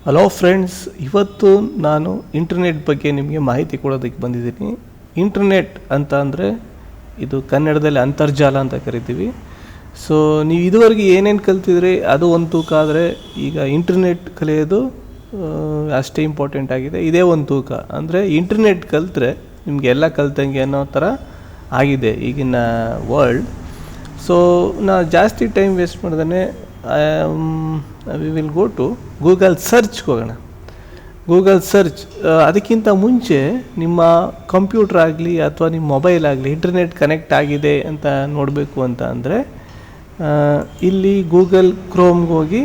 Hello friends, ಇವತ್ತು ನಾನು internet ಬಗ್ಗೆ ನಿಮಗೆ ಮಾಹಿತಿ ಕೊಡೋದಕ್ಕೆ ಬಂದಿದ್ದೀನಿ. ಇಂಟರ್ನೆಟ್ ಅಂತ ಅಂದರೆ ಇದು ಕನ್ನಡದಲ್ಲಿ ಅಂತರ್ಜಾಲ ಅಂತ ಕರಿತೀವಿ. ಸೊ ನೀವು ಇದುವರೆಗೆ ಏನೇನು ಕಲ್ತಿದ್ರಿ ಅದು ಒಂದು ತೂಕ ಆದರೆ ಈಗ ಇಂಟರ್ನೆಟ್ ಕಲಿಯೋದು ಅಷ್ಟೇ ಇಂಪಾರ್ಟೆಂಟ್ ಆಗಿದೆ. ಇದೇ ಒಂದು ತೂಕ ಅಂದರೆ ಇಂಟರ್ನೆಟ್ ಕಲಿತ್ರೆ ನಿಮಗೆ ಎಲ್ಲ ಕಲ್ತಂಗೆ ಅನ್ನೋ ಥರ ಆಗಿದೆ ಈಗಿನ ವರ್ಲ್ಡ್. ಸೊ ನಾ ಜಾಸ್ತಿ ಟೈಮ್ ವೇಸ್ಟ್ ಮಾಡ್ದೇ we will go to Google ಸರ್ಚ್ಗೆ ಹೋಗೋಣ. ಗೂಗಲ್ ಸರ್ಚ್ ಅದಕ್ಕಿಂತ ಮುಂಚೆ ನಿಮ್ಮ ಕಂಪ್ಯೂಟರ್ ಆಗಲಿ ಅಥವಾ ನಿಮ್ಮ ಮೊಬೈಲ್ ಆಗಲಿ ಇಂಟರ್ನೆಟ್ ಕನೆಕ್ಟ್ ಆಗಿದೆ ಅಂತ ನೋಡಬೇಕು ಅಂತ ಅಂದರೆ ಇಲ್ಲಿ ಗೂಗಲ್ ಕ್ರೋಮ್ಗೆ ಹೋಗಿ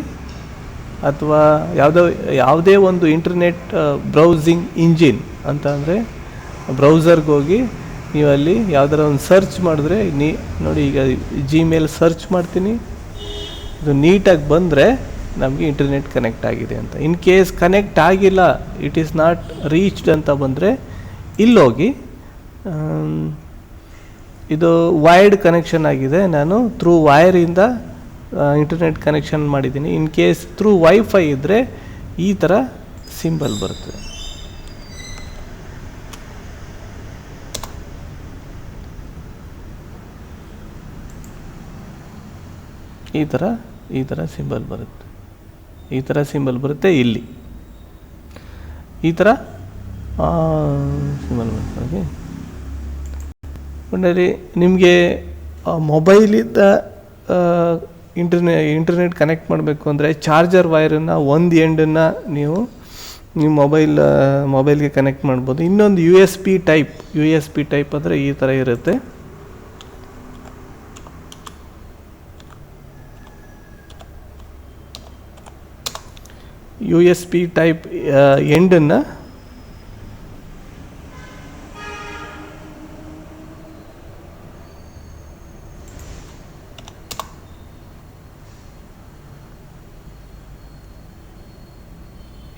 ಅಥವಾ ಯಾವುದೇ ಒಂದು ಇಂಟರ್ನೆಟ್ ಬ್ರೌಸಿಂಗ್ ಇಂಜಿನ್ ಅಂತ ಅಂದರೆ ಬ್ರೌಸರ್ಗೆ ಹೋಗಿ ನೀವು ಅಲ್ಲಿ ಯಾವುದಾರ ಒಂದು ಸರ್ಚ್ ಮಾಡಿದ್ರೆ ನೋಡಿ, ಈಗ ಜಿಮೇಲ್ ಸರ್ಚ್ ಮಾಡ್ತೀನಿ, ಇದು ನೀಟಾಗಿ ಬಂದರೆ ನಮಗೆ ಇಂಟರ್ನೆಟ್ ಕನೆಕ್ಟ್ ಆಗಿದೆ ಅಂತ. ಇನ್ ಕೇಸ್ ಕನೆಕ್ಟ್ ಆಗಿಲ್ಲ, ಇಟ್ ಈಸ್ ನಾಟ್ ರೀಚ್ಡ್ ಅಂತ ಬಂದರೆ ಇಲ್ಲೋಗಿ ಇದು ವೈರ್ಡ್ ಕನೆಕ್ಷನ್ ಆಗಿದೆ, ನಾನು ಥ್ರೂ ವೈರಿಂದ ಇಂಟರ್ನೆಟ್ ಕನೆಕ್ಷನ್ ಮಾಡಿದ್ದೀನಿ. ಇನ್ ಕೇಸ್ ಥ್ರೂ ವೈಫೈ ಇದ್ದರೆ ಈ ಥರ ಸಿಂಬಲ್ ಬರುತ್ತೆ. ಈ ಥರ ಸಿಂಬಲ್ ಬರುತ್ತೆ, ಇಲ್ಲಿ ಈ ಥರ ಸಿಂಬಲ್ ಬರುತ್ತೆ. ಒಳ್ಳೆ ನಿಮಗೆ ಮೊಬೈಲಿಂದ ಇಂಟರ್ನೆಟ್ ಕನೆಕ್ಟ್ ಮಾಡಬೇಕು ಅಂದರೆ ಚಾರ್ಜರ್ ವೈರನ್ನು ಒಂದು ಎಂಡನ್ನು ನೀವು ನಿಮ್ಮ ಮೊಬೈಲ್ಗೆ ಕನೆಕ್ಟ್ ಮಾಡ್ಬೋದು. ಇನ್ನೊಂದು ಯು ಎಸ್ ಪಿ ಟೈಪ್ ಅಂದರೆ ಈ ಥರ ಇರುತ್ತೆ. ಯು ಎಸ್ ಪಿ ಟೈಪ್ ಎಂಡನ್ನು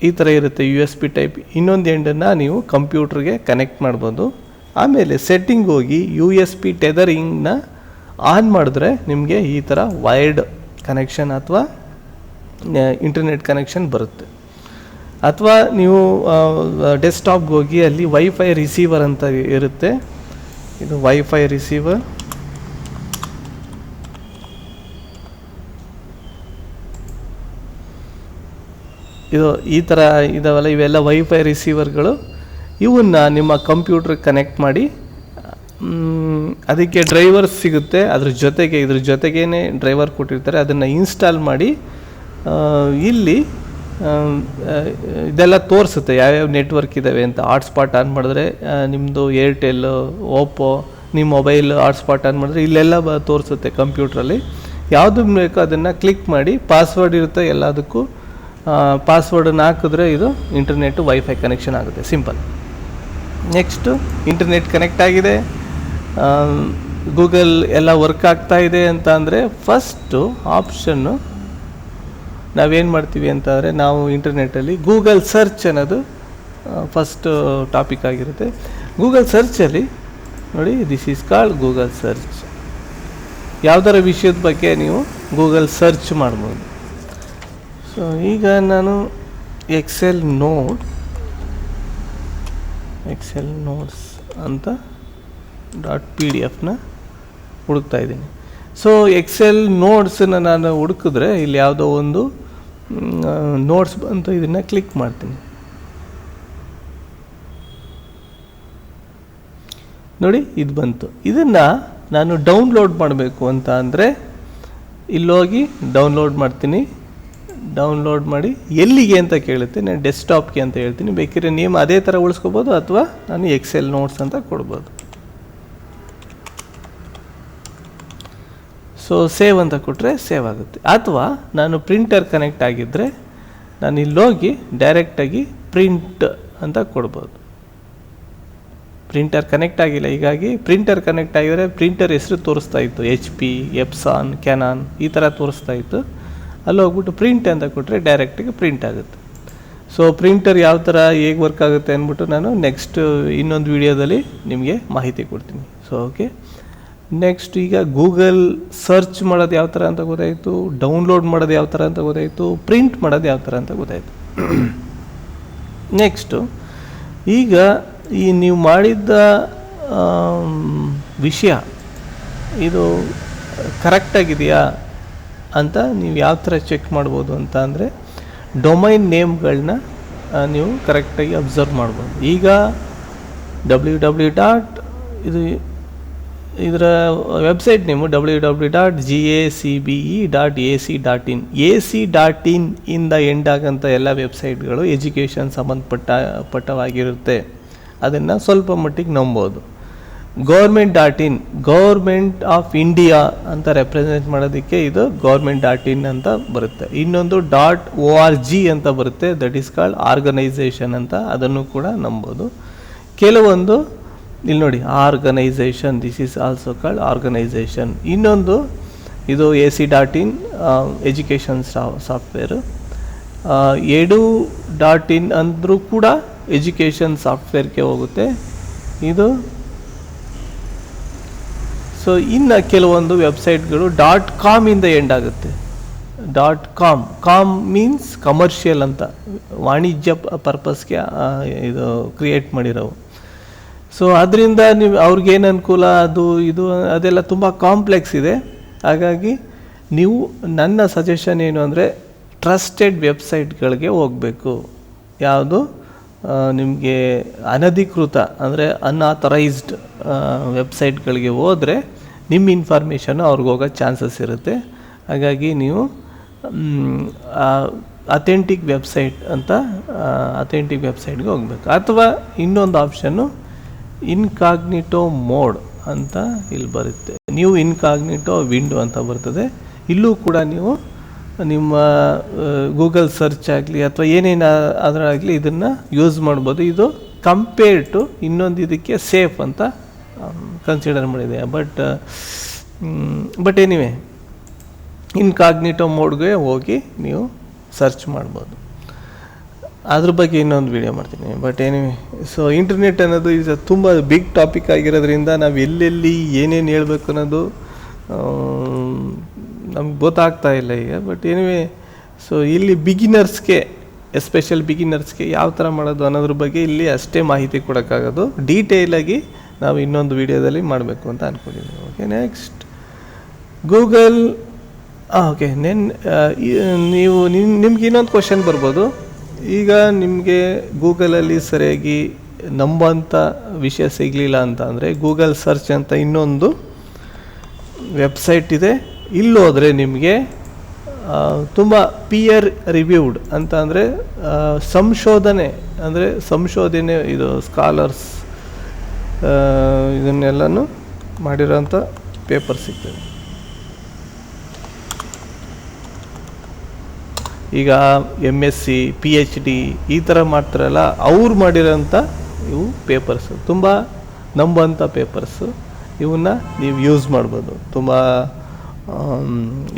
ಈ ಥರ ಇರುತ್ತೆ ಯು ಎಸ್ ಪಿ ಟೈಪ್. ಇನ್ನೊಂದು ಎಂಡನ್ನು ನೀವು ಕಂಪ್ಯೂಟ್ರಿಗೆ ಕನೆಕ್ಟ್ ಮಾಡ್ಬೋದು. ಆಮೇಲೆ ಸೆಟ್ಟಿಂಗ್ ಹೋಗಿ ಯು ಎಸ್ ಪಿ ಟೆದರಿಂಗ್ನ ಆನ್ ಮಾಡಿದ್ರೆ ನಿಮಗೆ ಈ ಥರ ವೈರ್ಡ್ ಕನೆಕ್ಷನ್ ಅಥವಾ ಇಂಟರ್ನೆಟ್ ಕನೆಕ್ಷನ್ ಬರುತ್ತೆ. ಅಥವಾ ನೀವು ಡೆಸ್ಕ್ಟಾಪ್ಗೆ ಹೋಗಿ ಅಲ್ಲಿ ವೈಫೈ ರಿಸೀವರ್ ಅಂತ ಇರುತ್ತೆ. ಇದು ವೈಫೈ ರಿಸೀವರ್. ಇದು ಈ ಥರ ಇದಾವಲ್ಲ, ಇವೆಲ್ಲ ವೈಫೈ ರಿಸೀವರ್ಗಳು. ಇವನ್ನ ನಿಮ್ಮ ಕಂಪ್ಯೂಟ್ರಿಗೆ ಕನೆಕ್ಟ್ ಮಾಡಿ ಅದಕ್ಕೆ ಡ್ರೈವರ್ಸ್ ಸಿಗುತ್ತೆ. ಇದ್ರ ಜೊತೆಗೇ ಡ್ರೈವರ್ ಕೊಟ್ಟಿರ್ತಾರೆ, ಅದನ್ನು ಇನ್ಸ್ಟಾಲ್ ಮಾಡಿ ಇಲ್ಲಿ ಇದೆಲ್ಲ ತೋರಿಸುತ್ತೆ ಯಾವ್ಯಾವ ನೆಟ್ವರ್ಕ್ ಇದ್ದಾವೆ ಅಂತ. ಹಾಟ್ಸ್ಪಾಟ್ ಆನ್ ಮಾಡಿದ್ರೆ ನಿಮ್ಮದು ಏರ್ಟೆಲ್, ಓಪೋ, ನಿಮ್ಮ ಮೊಬೈಲ್ ಹಾಟ್ಸ್ಪಾಟ್ ಆನ್ ಮಾಡಿದ್ರೆ ಇಲ್ಲೆಲ್ಲ ತೋರಿಸುತ್ತೆ ಕಂಪ್ಯೂಟ್ರಲ್ಲಿ. ಯಾವುದು ಬೇಕೋ ಅದನ್ನು ಕ್ಲಿಕ್ ಮಾಡಿ, ಪಾಸ್ವರ್ಡ್ ಇರುತ್ತೆ ಎಲ್ಲದಕ್ಕೂ. ಪಾಸ್ವರ್ಡನ್ನು ಹಾಕಿದ್ರೆ ಇದು ಇಂಟರ್ನೆಟ್ಟು ವೈಫೈ ಕನೆಕ್ಷನ್ ಆಗುತ್ತೆ, ಸಿಂಪಲ್. ನೆಕ್ಸ್ಟು ಇಂಟರ್ನೆಟ್ ಕನೆಕ್ಟ್ ಆಗಿದೆ, ಗೂಗಲ್ ಎಲ್ಲ ವರ್ಕ್ ಆಗ್ತಾ ಇದೆ ಅಂತ ಅಂದರೆ ಫಸ್ಟು ಆಪ್ಷನ್ನು ನಾವೇನು ಮಾಡ್ತೀವಿ ಅಂತಂದರೆ, ನಾವು ಇಂಟರ್ನೆಟ್ಟಲ್ಲಿ ಗೂಗಲ್ ಸರ್ಚ್ ಅನ್ನೋದು ಫಸ್ಟ್ ಟಾಪಿಕ್ ಆಗಿರುತ್ತೆ. ಗೂಗಲ್ ಸರ್ಚಲ್ಲಿ ನೋಡಿ, this is called Google search. ಯಾವುದರ ವಿಷಯದ ಬಗ್ಗೆ ನೀವು ಗೂಗಲ್ ಸರ್ಚ್ ಮಾಡ್ಬೋದು. ಸೊ ಈಗ ನಾನು ಎಕ್ಸೆಲ್ ನೋಟ್ಸ್ ಅಂತ .pdfನ ಹುಡುಕ್ತಾ ಇದ್ದೀನಿ. ಸೊ ಎಕ್ಸೆಲ್ ನೋಟ್ಸನ್ನು ನಾನು ಹುಡುಕಿದ್ರೆ ಇಲ್ಲಿ ಯಾವುದೋ ಒಂದು ನೋಟ್ಸ್ ಬಂತು, ಇದನ್ನು ಕ್ಲಿಕ್ ಮಾಡ್ತೀನಿ. ನೋಡಿ, ಇದು ಬಂತು. ಇದನ್ನು ನಾನು ಡೌನ್ಲೋಡ್ ಮಾಡಬೇಕು ಅಂತ ಅಂದರೆ ಇಲ್ಲೋಗಿ ಡೌನ್ಲೋಡ್ ಮಾಡ್ತೀನಿ. ಡೌನ್ಲೋಡ್ ಮಾಡಿ ಎಲ್ಲಿಗೆ ಅಂತ ಕೇಳುತ್ತೆ, ನಾನು ಡೆಸ್ಕ್ಟಾಪ್ಗೆ ಅಂತ ಹೇಳ್ತೀನಿ. ಬೇಕಿದ್ರೆ ನೇಮ್ ಅದೇ ಥರ ಉಳಿಸ್ಕೋಬೋದು ಅಥವಾ ನಾನು ಎಕ್ಸೆಲ್ ನೋಟ್ಸ್ ಅಂತ ಕೊಡ್ಬೋದು. ಸೊ ಸೇವ್ ಅಂತ ಕೊಟ್ಟರೆ ಸೇವ್ ಆಗುತ್ತೆ. ಅಥವಾ ನಾನು ಪ್ರಿಂಟರ್ ಕನೆಕ್ಟ್ ಆಗಿದ್ದರೆ ನಾನು ಇಲ್ಲೋಗಿ ಡೈರೆಕ್ಟಾಗಿ ಪ್ರಿಂಟ್ ಅಂತ ಕೊಡ್ಬೋದು. ಪ್ರಿಂಟರ್ ಕನೆಕ್ಟ್ ಆಗಿಲ್ಲ, ಹೀಗಾಗಿ ಪ್ರಿಂಟರ್ ಕನೆಕ್ಟ್ ಆಗಿದರೆ ಪ್ರಿಂಟರ್ ಹೆಸರು ತೋರಿಸ್ತಾ ಇತ್ತು, HP, ಎಪ್ಸಾನ್, ಕ್ಯಾನಾನ್ ಈ ಥರ ತೋರಿಸ್ತಾ ಇತ್ತು. ಅಲ್ಲಿ ಹೋಗ್ಬಿಟ್ಟು ಪ್ರಿಂಟ್ ಅಂತ ಕೊಟ್ಟರೆ ಡೈರೆಕ್ಟಾಗಿ ಪ್ರಿಂಟ್ ಆಗುತ್ತೆ. ಸೊ ಪ್ರಿಂಟರ್ ಯಾವ ಥರ ಹೇಗೆ ವರ್ಕ್ ಆಗುತ್ತೆ ಅಂದ್ಬಿಟ್ಟು ನಾನು ನೆಕ್ಸ್ಟ್ ಇನ್ನೊಂದು ವಿಡಿಯೋದಲ್ಲಿ ನಿಮಗೆ ಮಾಹಿತಿ ಕೊಡ್ತೀನಿ. ಸೊ ಓಕೆ, ನೆಕ್ಸ್ಟ್ ಈಗ ಗೂಗಲ್ ಸರ್ಚ್ ಮಾಡೋದು ಯಾವ ಥರ ಅಂತ ಗೊತ್ತಾಯಿತು, ಡೌನ್ಲೋಡ್ ಮಾಡೋದು ಯಾವ ಥರ ಅಂತ ಗೊತ್ತಾಯಿತು, ಪ್ರಿಂಟ್ ಮಾಡೋದು ಯಾವ ಥರ ಅಂತ ಗೊತ್ತಾಯಿತು. ನೆಕ್ಸ್ಟು, ಈಗ ಈ ನೀವು ಮಾಡಿದ್ದ ವಿಷಯ ಇದು ಕರೆಕ್ಟಾಗಿದೆಯಾ ಅಂತ ನೀವು ಯಾವ ಥರ ಚೆಕ್ ಮಾಡ್ಬೋದು ಅಂತ ಅಂದರೆ, ಡೊಮೈನ್ ನೇಮ್ಗಳನ್ನ ನೀವು ಕರೆಕ್ಟಾಗಿ ಅಬ್ಸರ್ವ್ ಮಾಡ್ಬೋದು. ಈಗ ಇದರ ವೆಬ್ಸೈಟ್ ನೇಮು www.gacbe.ac.in. ac.in ಇಂದ ಎಂಡ್ ಆಗಂಥ ಎಲ್ಲ ವೆಬ್ಸೈಟ್ಗಳು ಎಜುಕೇಷನ್ ಸಂಬಂಧಪಟ್ಟವಾಗಿರುತ್ತೆ. ಅದನ್ನು ಸ್ವಲ್ಪ ಮಟ್ಟಿಗೆ ನಂಬೋದು. government.in, ಗೌರ್ಮೆಂಟ್ ಆಫ್ ಇಂಡಿಯಾ ಅಂತ ರೆಪ್ರೆಸೆಂಟ್ ಮಾಡೋದಕ್ಕೆ ಇದು government.in ಅಂತ ಬರುತ್ತೆ. ಇನ್ನೊಂದು .org ಅಂತ ಬರುತ್ತೆ, ದಟ್ ಈಸ್ ಕಾಲ್ಡ್ ಆರ್ಗನೈಸೇಷನ್ ಅಂತ, ಅದನ್ನು ಕೂಡ ನಂಬೋದು. ಕೆಲವೊಂದು ಇಲ್ಲಿ ನೋಡಿ, organisation, this is also called organisation. ಇನ್ನೊಂದು ಇದು ac.in ಎಜುಕೇಷನ್ ಸಾಫ್ಟ್ವೇರು. edu.in ಅಂದರೂ ಕೂಡ ಎಜುಕೇಷನ್ ಸಾಫ್ಟ್ವೇರ್ಗೆ ಹೋಗುತ್ತೆ ಇದು. ಸೊ ಇನ್ನು ಕೆಲವೊಂದು ವೆಬ್ಸೈಟ್ಗಳು .com ಇಂದ ಎಂಡ್ ಆಗುತ್ತೆ. .com ಮೀನ್ಸ್ ಕಮರ್ಷಿಯಲ್ ಅಂತ, ವಾಣಿಜ್ಯ ಪರ್ಪಸ್ಗೆ ಇದು ಕ್ರಿಯೇಟ್ ಮಾಡಿರೋವು. ಸೊ ಅದರಿಂದ ನೀವು ಅವ್ರಿಗೇನು ಅನುಕೂಲ ಅದು ಇದು ಅದೆಲ್ಲ ತುಂಬ ಕಾಂಪ್ಲೆಕ್ಸ್ ಇದೆ. ಹಾಗಾಗಿ ನೀವು, ನನ್ನ ಸಜೆಷನ್ ಏನು ಅಂದರೆ, ಟ್ರಸ್ಟೆಡ್ ವೆಬ್ಸೈಟ್ಗಳಿಗೆ ಹೋಗಬೇಕು. ಯಾವುದು ನಿಮಗೆ ಅನಧಿಕೃತ ಅಂದರೆ ಅನ್ಆಥರೈಸ್ಡ್ ವೆಬ್ಸೈಟ್ಗಳಿಗೆ ಹೋದರೆ ನಿಮ್ಮ ಇನ್ಫಾರ್ಮೇಷನ್ನು ಅವ್ರಿಗೆ ಹೋಗೋ ಚಾನ್ಸಸ್ ಇರುತ್ತೆ. ಹಾಗಾಗಿ ನೀವು ಅಥೆಂಟಿಕ್ ವೆಬ್ಸೈಟ್ಗೆ ಹೋಗಬೇಕು. ಅಥವಾ ಇನ್ನೊಂದು ಆಪ್ಷನ್ನು ಇನ್ಕಾಗ್ನಿಟೋ ಮೋಡ್ ಅಂತ ಇಲ್ಲಿ ಬರುತ್ತೆ. ನೀವು ಇನ್ಕಾಗ್ನಿಟೋ ವಿಂಡೋ ಅಂತ ಬರ್ತದೆ. ಇಲ್ಲೂ ಕೂಡ ನೀವು ನಿಮ್ಮ ಗೂಗಲ್ ಸರ್ಚ್ ಆಗಲಿ ಅಥವಾ ಏನೇನು ಅದರಾಗಲಿ ಇದನ್ನು ಯೂಸ್ ಮಾಡ್ಬೋದು. ಇದು ಕಂಪೇರ್ ಟು ಇನ್ನೊಂದು ಇದಕ್ಕೆ ಸೇಫ್ ಅಂತ ಕನ್ಸಿಡರ್ ಮಾಡಿದೆ. ಬಟ್ ಎನಿವೆ, ಇನ್ಕಾಗ್ನಿಟೋ ಮೋಡ್ಗೆ ಹೋಗಿ ನೀವು ಸರ್ಚ್ ಮಾಡ್ಬೋದು. ಅದ್ರ ಬಗ್ಗೆ ಇನ್ನೊಂದು ವಿಡಿಯೋ ಮಾಡ್ತೀನಿ. ಬಟ್ ಎನಿವೆ, ಸೊ ಇಂಟರ್ನೆಟ್ ಅನ್ನೋದು ಈಸ್ ತುಂಬ ಬಿಗ್ ಟಾಪಿಕ್ ಆಗಿರೋದ್ರಿಂದ ನಾವು ಎಲ್ಲೆಲ್ಲಿ ಏನೇನು ಹೇಳಬೇಕು ಅನ್ನೋದು ನಮ್ಗೆ ಗೊತ್ತಾಗ್ತಾ ಇಲ್ಲ ಈಗ. ಬಟ್ ಎನಿವೆ, ಸೊ ಇಲ್ಲಿ ಬಿಗಿನರ್ಸ್ಗೆ, ಎಸ್ಪೆಷಲ್ ಬಿಗಿನರ್ಸ್ಗೆ ಯಾವ ಥರ ಮಾಡೋದು ಅನ್ನೋದ್ರ ಬಗ್ಗೆ ಇಲ್ಲಿ ಅಷ್ಟೇ ಮಾಹಿತಿ ಕೊಡೋಕ್ಕಾಗೋದು. ಡೀಟೇಲಾಗಿ ನಾವು ಇನ್ನೊಂದು ವಿಡಿಯೋದಲ್ಲಿ ಮಾಡಬೇಕು ಅಂತ ಅಂದ್ಕೊಂಡಿದ್ದೀವಿ. Okay, next Google. ಓಕೆ, ನಿಮ್ಗೆ ಇನ್ನೊಂದು ಕ್ವಶನ್ ಬರ್ಬೋದು. ಈಗ ನಿಮಗೆ ಗೂಗಲಲ್ಲಿ ಸರಿಯಾಗಿ ನಂಬೋಂಥ ವಿಷಯ ಸಿಗಲಿಲ್ಲ ಅಂತ ಅಂದರೆ, ಗೂಗಲ್ ಸರ್ಚ್ ಅಂತ ಇನ್ನೊಂದು ವೆಬ್ಸೈಟ್ ಇದೆ. ಇಲ್ಲೋದ್ರೆ ನಿಮಗೆ ತುಂಬ ಪಿಯರ್ ರಿವ್ಯೂಡ್ ಅಂತ ಅಂದರೆ ಸಂಶೋಧನೆ ಇದು ಸ್ಕಾಲರ್ಸ್ ಇದನ್ನೆಲ್ಲನೂ ಮಾಡಿರೋಂಥ ಪೇಪರ್ ಸಿಗ್ತದೆ. ಈಗ MSc PhD ಈ ಥರ ಮಾಡ್ತಾರಲ್ಲ, ಅವ್ರು ಮಾಡಿರೋಂಥ ಇವು ಪೇಪರ್ಸು, ತುಂಬ ನಂಬೋಂಥ ಪೇಪರ್ಸು. ಇವನ್ನ ನೀವು ಯೂಸ್ ಮಾಡ್ಬೋದು. ತುಂಬ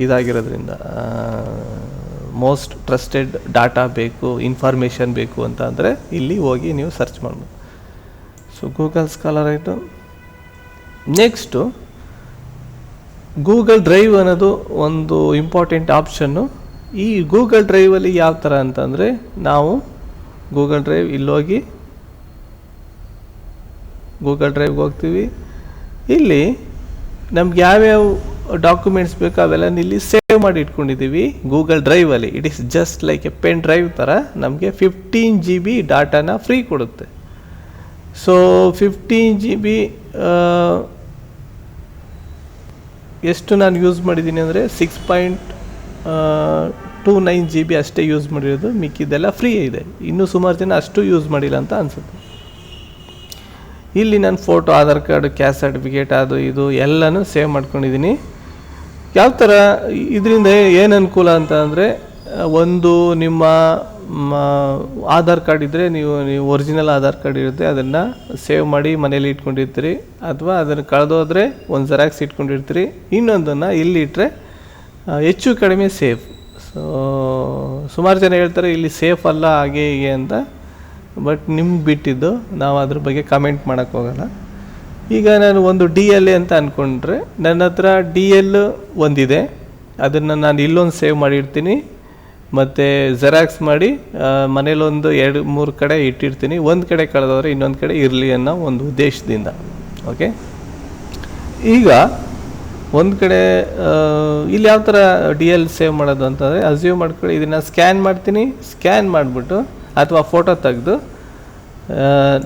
ಇದಾಗಿರೋದ್ರಿಂದ, ಮೋಸ್ಟ್ ಟ್ರಸ್ಟೆಡ್ ಡಾಟಾ ಬೇಕು, ಇನ್ಫಾರ್ಮೇಷನ್ ಬೇಕು ಅಂತ ಅಂದರೆ ಇಲ್ಲಿ ಹೋಗಿ ನೀವು ಸರ್ಚ್ ಮಾಡ್ಬೋದು. ಸೊ ಗೂಗಲ್ ಸ್ಕಾಲರ್ ಆಯಿತು. ನೆಕ್ಸ್ಟು ಗೂಗಲ್ ಡ್ರೈವ್ ಅನ್ನೋದು ಒಂದು ಇಂಪಾರ್ಟೆಂಟ್ ಆಪ್ಷನ್ನು. ಈ ಗೂಗಲ್ ಡ್ರೈವಲ್ಲಿ ಯಾವ ಥರ ಅಂತಂದರೆ, ನಾವು ಗೂಗಲ್ ಡ್ರೈವ್ ಇಲ್ಲೋಗಿ ಗೂಗಲ್ ಡ್ರೈವ್ಗೆ ಹೋಗ್ತೀವಿ. ಇಲ್ಲಿ ನಮ್ಗೆ ಯಾವ್ಯಾವ ಡಾಕ್ಯುಮೆಂಟ್ಸ್ ಬೇಕು ಅವೆಲ್ಲ ಇಲ್ಲಿ ಸೇವ್ ಮಾಡಿ ಇಟ್ಕೊಂಡಿದ್ದೀವಿ ಗೂಗಲ್ ಡ್ರೈವಲ್ಲಿ. It is just like a pen drive ಥರ. ನಮಗೆ 15 GB ಡಾಟಾನ ಫ್ರೀ ಕೊಡುತ್ತೆ. ಸೊ 15 GB ಎಷ್ಟು ನಾನು ಯೂಸ್ ಮಾಡಿದ್ದೀನಿ ಅಂದರೆ 6.29 GB ಅಷ್ಟೇ ಯೂಸ್ ಮಾಡಿರೋದು. ಮಿಕ್ಕಿದ್ದೆಲ್ಲ ಫ್ರೀ ಇದೆ. ಇನ್ನೂ ಸುಮಾರು ಜನ ಅಷ್ಟು ಯೂಸ್ ಮಾಡಿಲ್ಲ ಅಂತ ಅನಿಸುತ್ತೆ. ಇಲ್ಲಿ ನಾನು photo, Aadhaar card, caste certificate, ಅದು ಇದು ಎಲ್ಲನೂ ಸೇವ್ ಮಾಡ್ಕೊಂಡಿದ್ದೀನಿ. ಯಾವ ಥರ ಇದರಿಂದ ಏನು ಅನುಕೂಲ ಅಂತ ಅಂದರೆ, ಒಂದು ನಿಮ್ಮ ಆಧಾರ್ ಕಾರ್ಡ್ ಇದ್ದರೆ ನೀವು ಒರಿಜಿನಲ್ ಆಧಾರ್ ಕಾರ್ಡ್ ಇರುತ್ತೆ, ಅದನ್ನು ಸೇವ್ ಮಾಡಿ ಮನೇಲಿ ಇಟ್ಕೊಂಡಿರ್ತೀರಿ. ಅಥವಾ ಅದನ್ನು ಕಳೆದೋದ್ರೆ ಒಂದು ಜೆರಾಕ್ಸ್ ಇಟ್ಕೊಂಡಿರ್ತೀರಿ. ಇನ್ನೊಂದನ್ನು ಇಲ್ಲಿಟ್ಟರೆ ಹೆಚ್ಚು ಕಡಿಮೆ ಸೇಫ್. ಸೊ ಸುಮಾರು ಜನ ಹೇಳ್ತಾರೆ ಇಲ್ಲಿ ಸೇಫ್ ಅಲ್ಲ ಹಾಗೆ ಹೀಗೆ ಅಂತ. ಬಟ್ ನಿಮ್ಗೆ ಬಿಟ್ಟಿದ್ದು, ನಾವು ಅದ್ರ ಬಗ್ಗೆ ಕಮೆಂಟ್ ಮಾಡೋಕ್ಕೆ ಹೋಗಲ್ಲ. ಈಗ ನಾನು ಒಂದು DLA ಅಂತ ಅಂದ್ಕೊಂಡ್ರೆ, ನನ್ನ ಹತ್ರ DL ಒಂದಿದೆ, ಅದನ್ನು ನಾನು ಇಲ್ಲೊಂದು ಸೇವ್ ಮಾಡಿರ್ತೀನಿ. ಮತ್ತು ಜೆರಾಕ್ಸ್ ಮಾಡಿ ಮನೇಲೊಂದು 2-3 ಕಡೆ ಇಟ್ಟಿರ್ತೀನಿ. ಒಂದು ಕಡೆ ಕಳೆದವ್ರೆ ಇನ್ನೊಂದು ಕಡೆ ಇರಲಿ ಅನ್ನೋ ಒಂದು ಉದ್ದೇಶದಿಂದ. ಓಕೆ, ಈಗ ಒಂದು ಕಡೆ ಇಲ್ಲಿ ಯಾವ ಥರ ಡಿ ಎಲ್ ಸೇವ್ ಮಾಡೋದು ಅಂತಂದರೆ, ಅಸ್ಯೂಮ್ ಮಾಡ್ಕೊಳ್ಳಿ ಇದನ್ನು ಸ್ಕ್ಯಾನ್ ಮಾಡ್ತೀನಿ. ಸ್ಕ್ಯಾನ್ ಮಾಡಿಬಿಟ್ಟು ಅಥವಾ ಫೋಟೋ ತೆಗೆದು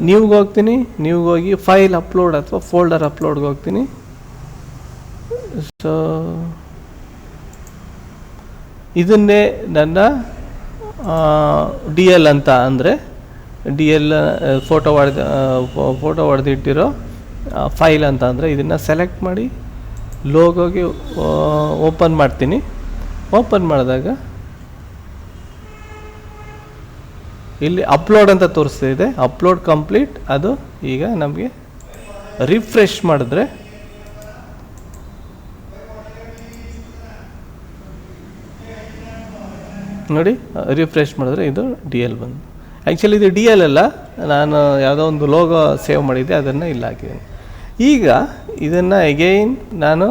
ನ್ಯೂಗೆ ಹೋಗ್ತೀನಿ. ನ್ಯೂಗೆ ಹೋಗಿ ಫೈಲ್ ಅಪ್ಲೋಡ್ ಅಥವಾ ಫೋಲ್ಡರ್ ಅಪ್ಲೋಡ್ಗೆ ಹೋಗ್ತೀನಿ. ಸೊ ಇದನ್ನೇ ನನ್ನ ಡಿ ಎಲ್ ಅಂತ ಅಂದರೆ ಡಿ ಎಲ್ ಫೋಟೋ ಹೊಡೆದಿಟ್ಟಿರೋ ಫೈಲ್ ಅಂತ ಅಂದರೆ ಇದನ್ನು ಸೆಲೆಕ್ಟ್ ಮಾಡಿ ಲೋಗೋಗೆ ಓಪನ್ ಮಾಡ್ತೀನಿ. ಓಪನ್ ಮಾಡಿದಾಗ ಇಲ್ಲಿ ಅಪ್ಲೋಡ್ ಅಂತ ತೋರಿಸ್ತಾ ಇದೆ. Upload complete. ಅದು ಈಗ ನಮಗೆ ರಿಫ್ರೆಶ್ ಮಾಡಿದ್ರೆ ನೋಡಿ, ರಿಫ್ರೆಶ್ ಮಾಡಿದ್ರೆ ಇದು ಡಿ ಎಲ್ ಬಂದು. ಆ್ಯಕ್ಚುಲಿ ಇದು ಡಿ ಎಲ್ ಅಲ್ಲ, ನಾನು ಯಾವುದೋ ಒಂದು ಲೋಗೋ ಸೇವ್ ಮಾಡಿದ್ದೆ, ಅದನ್ನು ಇಲ್ಲಿ ಹಾಕಿದ್ದೀನಿ. ಈಗ ಇದನ್ನು ಅಗೈನ್ ನಾನು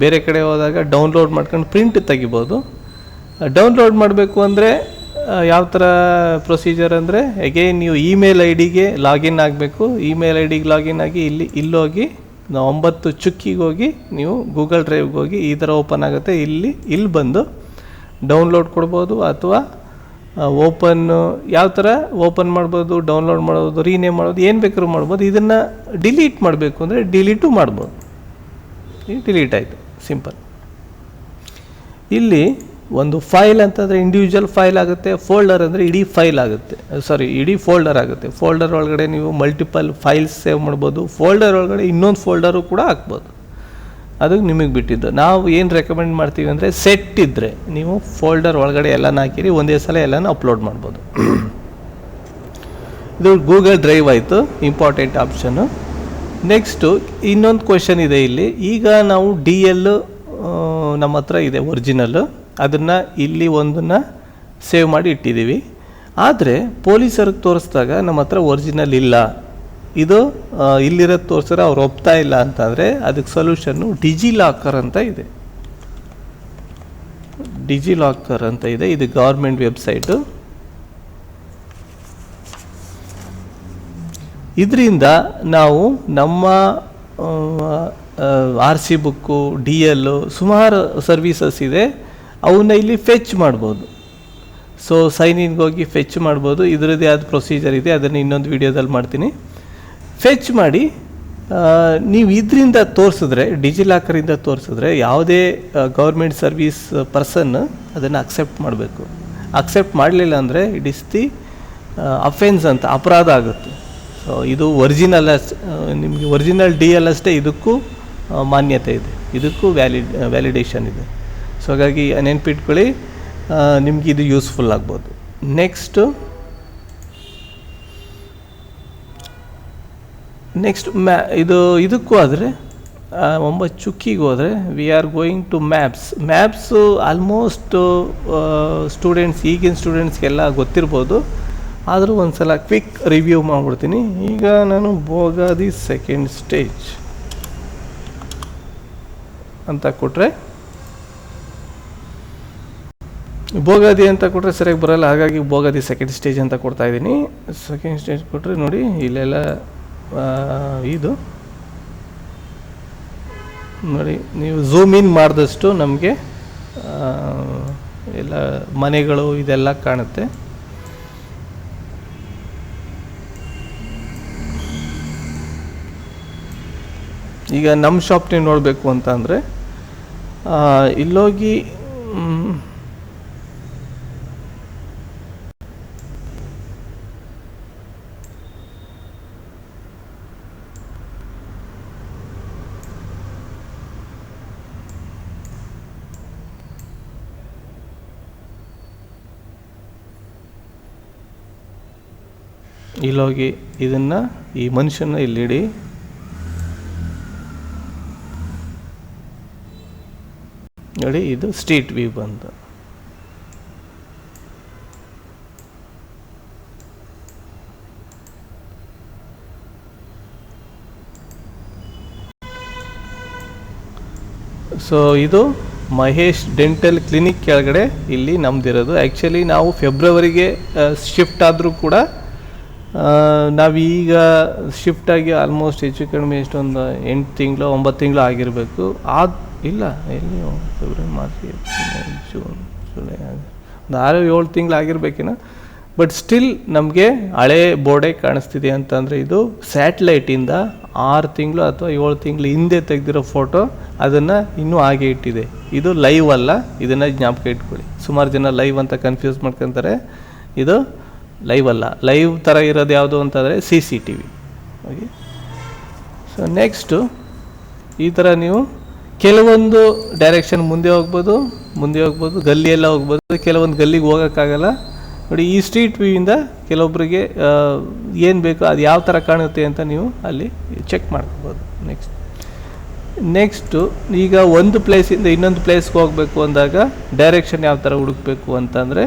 ಬೇರೆ ಕಡೆ ಹೋದಾಗ ಡೌನ್ಲೋಡ್ ಮಾಡ್ಕೊಂಡು ಪ್ರಿಂಟ್ ತೆಗಿಬೋದು. ಡೌನ್ಲೋಡ್ ಮಾಡಬೇಕು ಅಂದರೆ ಯಾವ ಥರ ಪ್ರೊಸೀಜರ್ ಅಂದರೆ, ಅಗೈನ್ ನೀವು ಇಮೇಲ್ ಐ ಡಿಗೆ ಲಾಗಿನ್ ಆಗಬೇಕು. ಇಮೇಲ್ ಐ ಡಿಗೆ ಲಾಗಿನ್ ಆಗಿ ಇಲ್ಲೋಗಿ 9 ಚುಕ್ಕಿಗೆ ಹೋಗಿ ನೀವು ಗೂಗಲ್ ಡ್ರೈವ್ಗೆ ಹೋಗಿ ಈ ಥರ ಓಪನ್ ಆಗುತ್ತೆ. ಇಲ್ಲಿ ಬಂದು ಡೌನ್ಲೋಡ್ ಕೊಡ್ಬೋದು ಅಥವಾ ಯಾವ ಥರ ಓಪನ್ ಮಾಡ್ಬೋದು, ಡೌನ್ಲೋಡ್ ಮಾಡ್ಬೋದು, ರೀನೇಮ್ ಮಾಡ್ಬೋದು, ಏನು ಬೇಕಾದ್ರೂ ಮಾಡ್ಬೋದು. ಇದನ್ನು ಡಿಲೀಟ್ ಮಾಡಬೇಕು ಅಂದರೆ ಡಿಲೀಟು ಮಾಡ್ಬೋದು. ಈಗ ಡಿಲೀಟ್ ಆಯಿತು, ಸಿಂಪಲ್. ಇಲ್ಲಿ ಒಂದು ಫೈಲ್ ಅಂತಂದರೆ ಇಂಡಿವಿಜುವಲ್ ಫೈಲ್ ಆಗುತ್ತೆ. ಫೋಲ್ಡರ್ ಅಂದರೆ ಇಡೀ ಫೈಲ್ ಆಗುತ್ತೆ, ಇಡೀ ಫೋಲ್ಡರ್ ಆಗುತ್ತೆ. ಫೋಲ್ಡರ್ ಒಳಗಡೆ ನೀವು ಮಲ್ಟಿಪಲ್ ಫೈಲ್ಸ್ ಸೇವ್ ಮಾಡ್ಬೋದು. ಫೋಲ್ಡರ್ ಒಳಗಡೆ ಇನ್ನೊಂದು ಫೋಲ್ಡರು ಕೂಡ ಹಾಕ್ಬೋದು. ಅದು ನಿಮಗೆ ಬಿಟ್ಟಿದ್ದು. ನಾವು ಏನು ರೆಕಮೆಂಡ್ ಮಾಡ್ತೀವಿ ಅಂದರೆ, ಸೆಟ್ ಇದ್ದರೆ ನೀವು ಫೋಲ್ಡರ್ ಒಳಗಡೆ ಎಲ್ಲನ ಹಾಕಿರಿ, ಒಂದೇ ಸಲ ಎಲ್ಲನೂ ಅಪ್ಲೋಡ್ ಮಾಡ್ಬೋದು. ಇದು ಗೂಗಲ್ ಡ್ರೈವ್ ಆಯಿತು, ಇಂಪಾರ್ಟೆಂಟ್ ಆಪ್ಷನ್ನು. ನೆಕ್ಸ್ಟು ಇನ್ನೊಂದು ಕ್ವೆಶನ್ ಇದೆ ಇಲ್ಲಿ. ಈಗ ನಾವು ಡಿ ಎಲ್ ನಮ್ಮ ಹತ್ರ ಇದೆ ಒರಿಜಿನಲ್ಲು, ಅದನ್ನು ಇಲ್ಲಿ ಒಂದನ್ನು ಸೇವ್ ಮಾಡಿ ಇಟ್ಟಿದ್ದೀವಿ. ಆದರೆ ಪೊಲೀಸರಿಗೆ ತೋರಿಸಿದಾಗ ನಮ್ಮ ಹತ್ರ ಒರಿಜಿನಲ್ ಇಲ್ಲ, ಇದು ಇಲ್ಲಿರೋದು ತೋರಿಸಿದ್ರೆ ಅವ್ರು ಒಪ್ತಾ ಇಲ್ಲ ಅಂತಂದರೆ ಅದಕ್ಕೆ ಸೊಲ್ಯೂಷನ್ನು ಡಿಜಿಲಾಕರ್ ಅಂತ ಇದೆ. ಡಿಜಿಲಾಕರ್ ಅಂತ ಇದೆ, ಇದು ಗೌರ್ಮೆಂಟ್ ವೆಬ್ಸೈಟು. ಇದರಿಂದ ನಾವು ನಮ್ಮ ಆರ್ ಸಿ ಬುಕ್ಕು, ಡಿ ಎಲ್ಲು, ಸುಮಾರು ಸರ್ವೀಸಸ್ ಇದೆ, ಅವನ್ನ ಇಲ್ಲಿ ಫೆಚ್ ಮಾಡ್ಬೋದು. ಸೊ ಸೈನ್ ಇನ್ಗೆ ಹೋಗಿ ಫೆಚ್ ಮಾಡ್ಬೋದು. ಇದರದ್ದೇ ಆದ ಪ್ರೊಸೀಜರ್ ಇದೆ, ಅದನ್ನು ಇನ್ನೊಂದು ವೀಡಿಯೋದಲ್ಲಿ ಮಾಡ್ತೀನಿ. ಫೆಚ್ ಮಾಡಿ ನೀವು ಇದರಿಂದ ತೋರಿಸಿದ್ರೆ, ಡಿಜಿಲಾಕರಿಂದ ತೋರಿಸಿದ್ರೆ ಯಾವುದೇ ಗೌರ್ಮೆಂಟ್ ಸರ್ವೀಸ್ ಪರ್ಸನ್ ಅದನ್ನು ಅಕ್ಸೆಪ್ಟ್ ಮಾಡಬೇಕು. ಅಕ್ಸೆಪ್ಟ್ ಮಾಡಲಿಲ್ಲ ಅಂದರೆ ಇಟ್ ಇಸ್ ದಿ ಅಫೆನ್ಸ್ ಅಂತ, ಅಪರಾಧ ಆಗುತ್ತೆ. ಸೊ ಇದು ಒರಿಜಿನಲ್ ನಿಮಗೆ ಒರಿಜಿನಲ್ ಡಿ ಎಲ್ ಅಷ್ಟೇ ಇದಕ್ಕೂ ಮಾನ್ಯತೆ ಇದೆ, ಇದಕ್ಕೂ ವ್ಯಾಲಿಡೇಷನ್ ಇದೆ. ಸೊ ಹಾಗಾಗಿ ನೆನ್ಪಿಟ್ಕೊಳ್ಳಿ, ನಿಮ್ಗೆ ಇದು ಯೂಸ್ಫುಲ್ ಆಗ್ಬೋದು. ನೆಕ್ಸ್ಟ್ ಇದಕ್ಕೂ ಆದರೆ 9 ಚುಕ್ಕಿಗೆ ಹೋದರೆ we are going to maps almost students, ಈಗಿನ ಸ್ಟೂಡೆಂಟ್ಸ್ಗೆಲ್ಲ ಗೊತ್ತಿರ್ಬೋದು. ಆದರೂ ಒಂದು ಸಲ ಕ್ವಿಕ್ ರಿವ್ಯೂ ಮಾಡಿಬಿಡ್ತೀನಿ. ಈಗ ನಾನು ಬೋಗಾದಿ ಸೆಕೆಂಡ್ ಸ್ಟೇಜ್ ಅಂತ ಕೊಟ್ಟರೆ, ಬೋಗಾದಿ ಅಂತ ಕೊಟ್ಟರೆ ಸರಿಯಾಗಿ ಬರೋಲ್ಲ, ಹಾಗಾಗಿ ಬೋಗಾದಿ ಸೆಕೆಂಡ್ ಸ್ಟೇಜ್ ಅಂತ ಕೊಡ್ತಾಯಿದ್ದೀನಿ. ಸೆಕೆಂಡ್ ಸ್ಟೇಜ್ ಕೊಟ್ಟರೆ ನೋಡಿ, ಇಲ್ಲೆಲ್ಲ ಇದು ನೋಡಿ, ನೀವು ಝೂಮ್ ಇನ್ ಮಾಡಿದಷ್ಟು ನಮಗೆ ಎಲ್ಲ ಮನೆಗಳು ಇದೆಲ್ಲ ಕಾಣುತ್ತೆ. ಈಗ ನಮ್ಮ ಶಾಪ್ನೇ ನೋಡಬೇಕು ಅಂತ ಅಂದರೆ ಇಲ್ಲೋಗಿ ಇಲ್ಲೋಗಿ ಇದನ್ನು, ಈ ಮನುಷ್ಯನ ಇಲ್ಲಿಡಿ. ನೋಡಿ, ಇದು ಸ್ಟ್ರೀಟ್ ವ್ಯೂ ಬಂತು. ಸೊ ಇದು ಮಹೇಶ್ ಡೆಂಟಲ್ ಕ್ಲಿನಿಕ್ ಕೆಳಗಡೆ ಇಲ್ಲಿ ನಮ್ದಿರೋದು. ಆ್ಯಕ್ಚುಲಿ ನಾವು ಫೆಬ್ರವರಿಗೆ ಶಿಫ್ಟ್ ಆದರೂ ಕೂಡ ನಾವೀಗ ಶಿಫ್ಟಾಗಿ ಆಲ್ಮೋಸ್ಟ್ ಹೆಚ್ಚು ಕಡಿಮೆ ಎಷ್ಟೊಂದು 8 ತಿಂಗಳು 9 ತಿಂಗಳು ಆಗಿರಬೇಕು. ಇಲ್ಲ ಎಲ್ಲಿ February March April June July ಒಂದು 6-7 ತಿಂಗಳು ಆಗಿರ್ಬೇಕೇನೋ. ಬಟ್ ಸ್ಟಿಲ್ ನಮಗೆ ಹಳೆ ಬೋರ್ಡೇ ಕಾಣಿಸ್ತಿದೆ ಅಂತಂದರೆ ಇದು ಸ್ಯಾಟ್ಲೈಟಿಂದ 6 ತಿಂಗಳು ಅಥವಾ 7 ತಿಂಗಳು ಹಿಂದೆ ತೆಗೆದಿರೋ ಫೋಟೋ, ಅದನ್ನು ಇನ್ನೂ ಹಾಗೆ ಇಟ್ಟಿದೆ. ಇದು ಲೈವ್ ಅಲ್ಲ, ಇದನ್ನು ಜ್ಞಾಪಕ ಇಟ್ಕೊಳ್ಳಿ. ಸುಮಾರು ಜನ ಲೈವ್ ಅಂತ ಕನ್ಫ್ಯೂಸ್ ಮಾಡ್ಕೊತಾರೆ. ಇದು ಲೈವ್ ಅಲ್ಲ. ಲೈವ್ ಥರ ಇರೋದು ಯಾವುದು ಅಂತಂದರೆ CCTV. ಓಕೆ, ಸೊ ನೆಕ್ಸ್ಟು ಈ ಥರ ನೀವು ಕೆಲವೊಂದು ಡೈರೆಕ್ಷನ್ ಮುಂದೆ ಹೋಗ್ಬೋದು, ಗಲ್ಲಿ ಎಲ್ಲ ಹೋಗ್ಬೋದು. ಕೆಲವೊಂದು ಗಲ್ಲಿಗೆ ಹೋಗೋಕ್ಕಾಗಲ್ಲ ನೋಡಿ. ಈ ಸ್ಟ್ರೀಟ್ ವ್ಯೂಯಿಂದ ಕೆಲವೊಬ್ಬರಿಗೆ ಏನು ಬೇಕೋ ಅದು ಯಾವ ಥರ ಕಾಣುತ್ತೆ ಅಂತ ನೀವು ಅಲ್ಲಿ ಚೆಕ್ ಮಾಡ್ಕೋಬೋದು. ನೆಕ್ಸ್ಟು ಈಗ ಒಂದು ಪ್ಲೇಸಿಂದ ಇನ್ನೊಂದು ಪ್ಲೇಸ್ಗೆ ಹೋಗಬೇಕು ಅಂದಾಗ ಡೈರೆಕ್ಷನ್ ಯಾವ ಥರ ಹುಡುಕಬೇಕು ಅಂತಂದರೆ,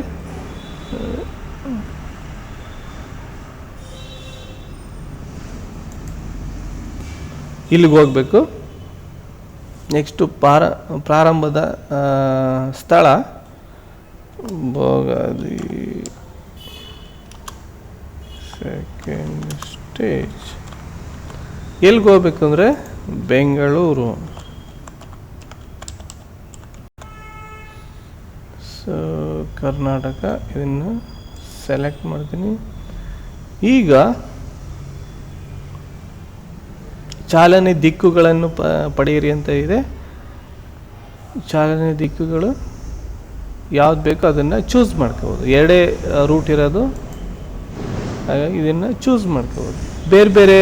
ಇಲ್ಲಿಗೆ ಹೋಗಬೇಕು. ನೆಕ್ಸ್ಟು ಪ್ರಾರಂಭದ ಸ್ಥಳ ಭೋಗಾದಿ, ಸೆಕೆಂಡ್ ಸ್ಟೇಜ್. ಎಲ್ಲಿಗೆ ಹೋಗ್ಬೇಕಂದ್ರೆ ಬೆಂಗಳೂರು. ಸೊ ಕರ್ನಾಟಕ, ಇದನ್ನು ಸೆಲೆಕ್ಟ್ ಮಾಡ್ತೀನಿ. ಈಗ ಚಾಲನೆ ದಿಕ್ಕುಗಳನ್ನು ಪಡೆಯಿರಿ ಅಂತ ಇದೆ. ಚಾಲನೆ ದಿಕ್ಕುಗಳು ಯಾವ್ದು ಬೇಕೋ ಅದನ್ನು ಚೂಸ್ ಮಾಡ್ಕೋಬೋದು. ಎರಡೇ ರೂಟ್ ಇರೋದು, ಹಾಗಾಗಿ ಇದನ್ನು ಚೂಸ್ ಮಾಡ್ಕೋಬೋದು. ಬೇರೆ ಬೇರೆ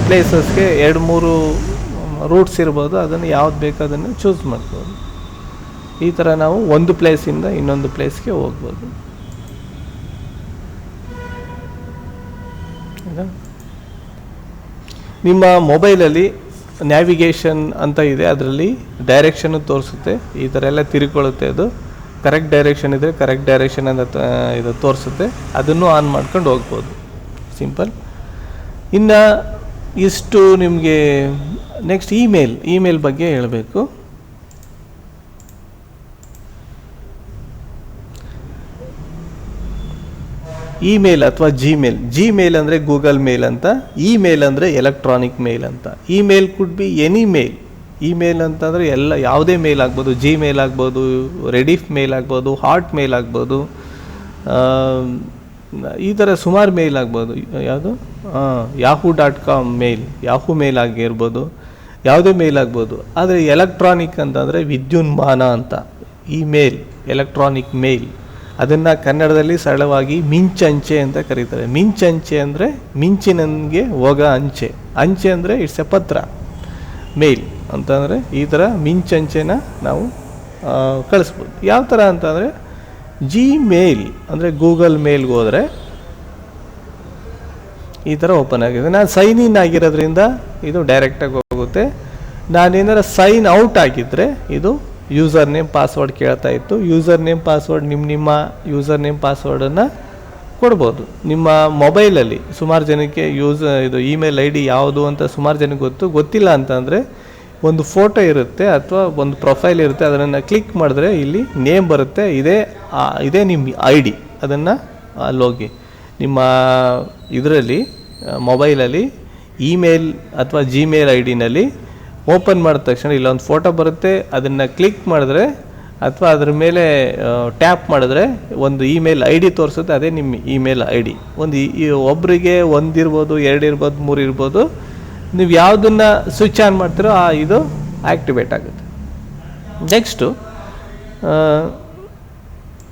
ಪ್ಲೇಸಸ್ಗೆ 2-3 ರೂಟ್ಸ್ ಇರ್ಬೋದು, ಅದನ್ನು ಯಾವ್ದು ಬೇಕೋ ಅದನ್ನು ಚೂಸ್ ಮಾಡ್ಕೋಬೋದು. ಈ ಥರ ನಾವು ಒಂದು ಪ್ಲೇಸಿಂದ ಇನ್ನೊಂದು ಪ್ಲೇಸ್ಗೆ ಹೋಗ್ಬೋದು. ನಿಮ್ಮ ಮೊಬೈಲಲ್ಲಿ ನ್ಯಾವಿಗೇಷನ್ ಅಂತ ಇದೆ, ಅದರಲ್ಲಿ ಡೈರೆಕ್ಷನ್ನು ತೋರಿಸುತ್ತೆ. ಈ ಥರ ಎಲ್ಲ ತಿರುಕೊಳ್ಳುತ್ತೆ. ಅದು ಕರೆಕ್ಟ್ ಡೈರೆಕ್ಷನ್ ಇದ್ದರೆ ಕರೆಕ್ಟ್ ಡೈರೆಕ್ಷನ್ ಅಂತ ಇದು ತೋರಿಸುತ್ತೆ. ಅದನ್ನು ಆನ್ ಮಾಡ್ಕೊಂಡು ಹೋಗ್ಬೋದು. ಸಿಂಪಲ್. ಇನ್ನು ಇಷ್ಟು ನಿಮಗೆ ನೆಕ್ಸ್ಟ್ ಇಮೇಲ್ ಬಗ್ಗೆ ಹೇಳಬೇಕು. ಇಮೇಲ್ ಅಥವಾ ಜಿಮೇಲ್ ಅಂದರೆ ಗೂಗಲ್ ಮೇಲ್ ಅಂತ, ಇಮೇಲ್ ಅಂದರೆ ಎಲೆಕ್ಟ್ರಾನಿಕ್ ಮೇಲ್ ಅಂತ. Email could be any mail. Email ಅಂತಂದರೆ ಎಲ್ಲ ಯಾವುದೇ ಮೇಲ್ ಆಗ್ಬೋದು. ಜಿಮೇಲ್ ಆಗ್ಬೋದು, ರೆಡಿಫ್ ಮೇಲ್ ಆಗ್ಬೋದು, ಹಾಟ್ ಮೇಲ್ ಆಗ್ಬೋದು, ಈ ಥರ ಸುಮಾರು ಮೇಲ್ ಆಗ್ಬೋದು. ಯಾವುದು yahoo.com ಮೇಲ್, ಯಾಹೂ ಮೇಲ್ ಆಗಿರ್ಬೋದು, ಯಾವುದೇ ಮೇಲ್ ಆಗ್ಬೋದು. ಆದರೆ ಎಲೆಕ್ಟ್ರಾನಿಕ್ ಅಂತಂದರೆ ವಿದ್ಯುನ್ಮಾನ ಅಂತ. ಇಮೇಲ್ ಎಲೆಕ್ಟ್ರಾನಿಕ್ ಮೇಲ್, ಅದನ್ನು ಕನ್ನಡದಲ್ಲಿ ಸರಳವಾಗಿ ಮಿಂಚಂಚೆ ಅಂತ ಕರೀತಾರೆ. ಮಿಂಚಂಚೆ ಅಂದರೆ ಮಿಂಚಿನಂಗೆ ಹೋಗೋ ಅಂಚೆ. ಅಂಚೆ ಅಂದರೆ ಇಟ್ಸ್ ಎ ಪತ್ರ. ಮೇಲ್ ಅಂತಂದರೆ ಈ ಥರ ಮಿಂಚಂಚೆನ ನಾವು ಕಳಿಸ್ಬೋದು. ಯಾವ ಥರ ಅಂತಂದರೆ ಜಿಮೇಲ್ ಅಂದರೆ ಗೂಗಲ್ ಮೇಲ್ಗೆ ಹೋದರೆ ಈ ಥರ ಓಪನ್ ಆಗಿದೆ. ನಾನು ಸೈನ್ ಇನ್ ಆಗಿರೋದ್ರಿಂದ ಇದು ಡೈರೆಕ್ಟಾಗಿ ಹೋಗುತ್ತೆ. ನಾನೇನಾರು ಸೈನ್ ಔಟ್ ಆಗಿದ್ದರೆ ಇದು ಯೂಸರ್ ನೇಮ್ ಪಾಸ್ವರ್ಡ್ ಕೇಳ್ತಾ ಇತ್ತು. ಯೂಸರ್ ನೇಮ್ ಪಾಸ್ವರ್ಡ್ ನಿಮ್ಮ ಯೂಸರ್ ನೇಮ್ ಪಾಸ್ವರ್ಡನ್ನು ಕೊಡ್ಬೋದು. ನಿಮ್ಮ ಮೊಬೈಲಲ್ಲಿ ಸುಮಾರು ಜನಕ್ಕೆ ಇದು ಇಮೇಲ್ ಐ ಡಿ ಯಾವುದು ಅಂತ ಸುಮಾರು ಜನಕ್ಕೆ ಗೊತ್ತಿಲ್ಲ ಅಂತಂದರೆ ಒಂದು ಫೋಟೋ ಇರುತ್ತೆ ಅಥವಾ ಒಂದು ಪ್ರೊಫೈಲ್ ಇರುತ್ತೆ. ಅದನ್ನು ಕ್ಲಿಕ್ ಮಾಡಿದ್ರೆ ಇಲ್ಲಿ ನೇಮ್ ಬರುತ್ತೆ. ಇದೇ ನಿಮ್ಮ ಐ ಡಿ. ಅದನ್ನು ಅಲ್ಲೋಗಿ ನಿಮ್ಮ ಇದರಲ್ಲಿ ಮೊಬೈಲಲ್ಲಿ ಇಮೇಲ್ ಅಥವಾ ಜಿಮೇಲ್ ಐ ಡಿನಲ್ಲಿ ಓಪನ್ ಮಾಡಿದ ತಕ್ಷಣ ಇಲ್ಲೊಂದು ಫೋಟೋ ಬರುತ್ತೆ. ಅದನ್ನು ಕ್ಲಿಕ್ ಮಾಡಿದ್ರೆ ಅಥವಾ ಅದ್ರ ಮೇಲೆ ಟ್ಯಾಪ್ ಮಾಡಿದ್ರೆ ಒಂದು ಇಮೇಲ್ ಐ ಡಿ ತೋರಿಸುತ್ತೆ. ಅದೇ ನಿಮ್ಮ ಇಮೇಲ್ ಐ ಡಿ. ಒಬ್ಬರಿಗೆ 1 ಇರ್ಬೋದು, 2 ಇರ್ಬೋದು, 3 ಇರ್ಬೋದು. ನೀವು ಯಾವುದನ್ನು ಸ್ವಿಚ್ ಆನ್ ಮಾಡ್ತೀರೋ ಇದು ಆ್ಯಕ್ಟಿವೇಟ್ ಆಗುತ್ತೆ. ನೆಕ್ಸ್ಟು